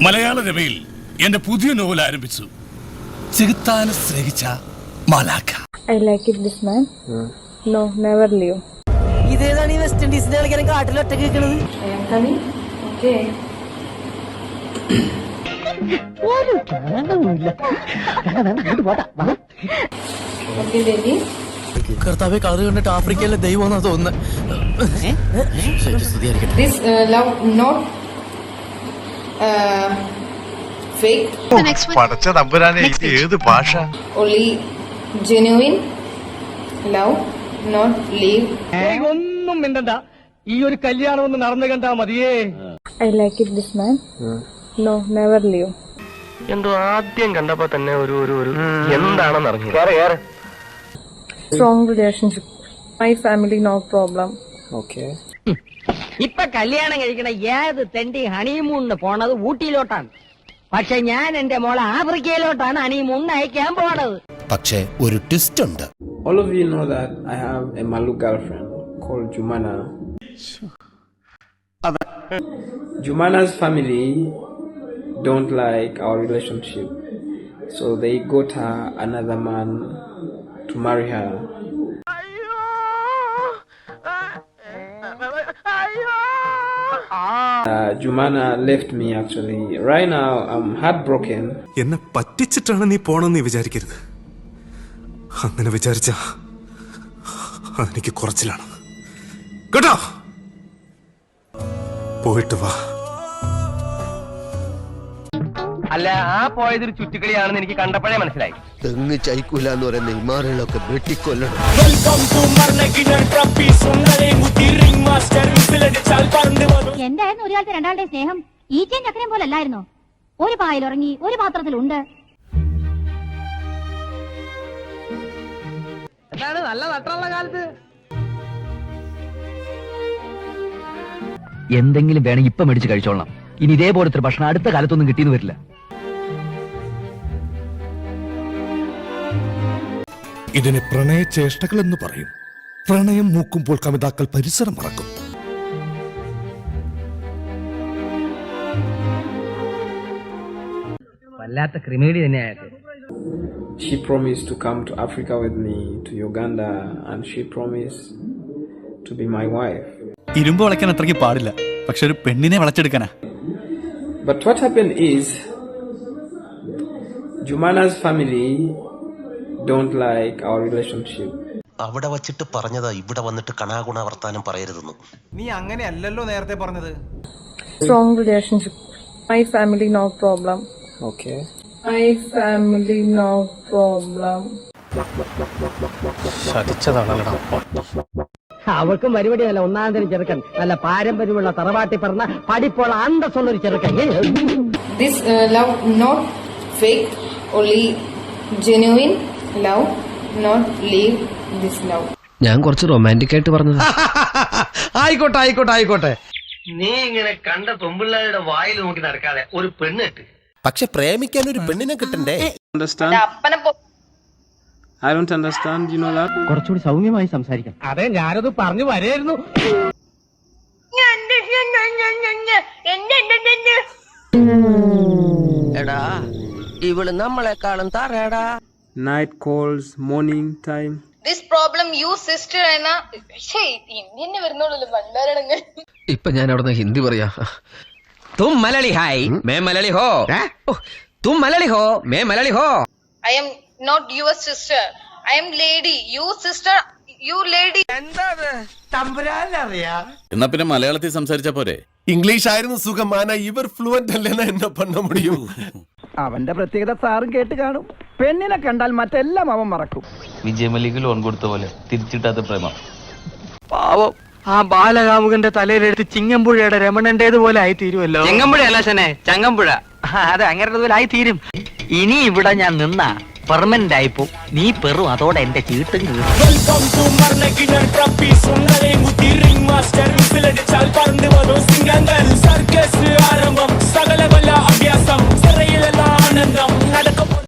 മലയാള രമയിൽ എന്റെ പുതിയ നോവൽ ആരംഭിച്ചു. ചെകുത്താനെ സ്നേഹിച്ച മാലാഖ. I like it, this man. No, never leave. ഇതേതാണ് ഈ വെസ്റ്റ് ഇൻഡീസിന്റെ കളിക്കാരൻ കാട്ടിൽ ഒറ്റ കേൾക്കണത്? Okay. Okay, baby. കർത്താവെ കളറ് കണ്ടിട്ട് ആഫ്രിക്കയിലെ ദൈവം തോന്നുന്നത്. This love not fake. പടച്ച തമ്പുരാനെ, ഇത് ഏത് ഭാഷ? Only genuine love, not leave. ഒന്നും മിണ്ടണ്ട, ഈ ഒരു കല്യാണം ഒന്ന് നടന്നു കണ്ടാ മതിയേ. I like it, this man. No, never leave. എന്തോ ആദ്യം കണ്ടപ്പോ തന്നെ ഒരു എന്താണെന്ന് അറിഞ്ഞു. Strong relationship. My family, no problem. ഇപ്പൊ കല്യാണം കഴിക്കണ ഏത് തെണ്ടി ഹണിമൂണിന് പോണത് ഊട്ടിയിലോട്ടാണ്. പക്ഷെ ഞാൻ എന്റെ മോളെ ആഫ്രിക്കയിലോട്ടാണ് ഹണിമൂണിന് അയക്കാൻ പോണത്. പക്ഷേ ഒരു ട്വിസ്റ്റ് ഉണ്ട്. All of you know that I have a Malu girlfriend called Jumana. Jumana's family don't like our relationship, so they got her another man to marry her. Jumana left me actually. Right now I'm heartbroken. എന്നെ പറ്റിച്ചിട്ടാണ് നീ പോണെന്ന് വിചാരിക്കരുത്. അങ്ങനെ വിചാരിച്ച അതെനിക്ക് കുറച്ചിലാണ് കേട്ടോ. പോയിട്ട് വാ. അല്ല, ആ പോയതൊരു ചുറ്റുകളിയാണെന്ന് എനിക്ക് കണ്ടപ്പോഴേ മനസ്സിലായി. തെങ്ങ് ചൈക്കൂല എന്ന് പറയുന്ന ഇമാറുകളൊക്കെ വെട്ടിക്കൊല്ലണം. എന്തായിരുന്നു ഒരു കാലത്ത് രണ്ടാളുടെ സ്നേഹം? ഈച്ചയും ചക്കരയും പോലെ അല്ലായിരുന്നോ? ഒരു പായലുറങ്ങി ഒരു പാത്രത്തിലുണ്ട്. എന്താണ് നല്ല നട്ടുള്ള കാലത്ത് എന്തെങ്കിലും വേണമെങ്കിൽ ഇപ്പൊ മേടിച്ച് കഴിച്ചോളാം. ഇനി ഇതേപോലത്തെ ഭക്ഷണം അടുത്ത കാലത്തൊന്നും കിട്ടിയെന്ന് വരില്ല. ഇതിന് പ്രണയചേഷ്ടകൾ എന്ന് പറയും. പ്രണയം മൂക്കുമ്പോൾ കവിതാക്കൾ പരിസരം മറക്കും. വല്ലാത്ത ക്രിമിനൽ തന്നെയായിട്ട്. She promised to come to Africa with me, to Uganda, and she promised to be my wife. ഇരുമ്പ് വളയ്ക്കാൻ അത്രയ്ക്ക് പാടില്ല, പക്ഷെ ഒരു പെണ്ണിനെ വളച്ചെടുക്കാനാ. But what happened is, Jumana's family don't like our relationship. അവിടെ വച്ചിട്ട് പറഞ്ഞതാ ഇവിടെ വന്നിട്ട് കണാകുണ വർത്താനം പറയരുതെന്ന്. നീ അങ്ങനെയല്ലല്ലോ നേരത്തെ പറഞ്ഞത്. Strong relationship. My family, no problem. Okay. My family, no problem. അവൾക്ക് മറുപടി നല്ല ഒന്നാം തരം ചെറുക്കൻ, നല്ല പാരമ്പര്യമുള്ള തറവാട്ടി പറഞ്ഞ പഠിപ്പുള്ള അന്തസ്സുള്ള ഒരു ചെറുക്കൻ. This love not fake. Only genuine love, not leave this love. ഞാൻ കുറച്ച് റൊമാൻറ്റിക് ആയിട്ട് പറഞ്ഞത്. ആയിക്കോട്ടെ. നീ ഇങ്ങനെ കണ്ട പെമ്പിള്ളാരുടെ വായിൽ നോക്കി നടക്കാതെ ഒരു പെണ്ണിട്ട്. പക്ഷെ പ്രേമിക്കാൻ ഒരു പെണ്ണിനെ കിട്ടണ്ടേ? Understand? I don't understand. You know that? കുറച്ചുകൂടി സൗമ്യമായി സംസാരിക്കാം. അതെ, ഞാനത് പറഞ്ഞു വരായിരുന്നു. എടാ, ഇവള് നമ്മളെക്കാളും തറയടാ. Night calls, morning time. This problem you sister എന്നാ ഇന്ത്യന്നെ വരുന്നുള്ളൂ പണ്ടാരണങ്ങൾ. ഇപ്പൊ ഞാൻ അവിടുന്ന് ഹിന്ദി പറയാ. തും മലയാളി ഹായ്, മേ മലയാളി ഹോ. തും മലയാളി ഹോ, മേ മലയാളി ഹോ. I am not your sister. I am lady. You sister, you lady. എന്നാ പിന്നെ മലയാളത്തിൽ സംസാരിച്ചാ പോരെ? ഇംഗ്ലീഷ് ആയിരുന്നു സുഖമാന, ഇവർ ഫ്ലുവന്റ് അല്ലെന്ന് എന്നെ പണ്ണ മുടിയും. അവന്റെ പ്രത്യേകത സാറും കേട്ട് കാണും. പെണ്ണിനെ കണ്ടാൽ മറ്റെല്ലാം അവൻ മറക്കും. വിജയമല്ലിക്ക് ലോൺ കൊടുത്ത പോലെ തിരിച്ചിട്ടാത്ത പ്രേമം. പാവം, ആ ബാലകാമുകന്റെ തലയിലെടുത്ത് ചിങ്ങമ്പുഴയുടെ രമണന്റേതുപോലെ ആയി തീരുമല്ലോ. ചെങ്ങമ്പുഴ അല്ല ശനെ, ചങ്ങമ്പുഴ. അത് അങ്ങനെ ആയി തീരും. ഇനി ഇവിടെ ഞാൻ നിന്നാ പെർമനന്റ് ആയിപ്പോ. നീ പെറും, അതോടെ എന്റെ ചീട്ടും സർക്കസ് ആരംഭം, സകല കല അഭ്യാസം, ആനന്ദം നടക്കും.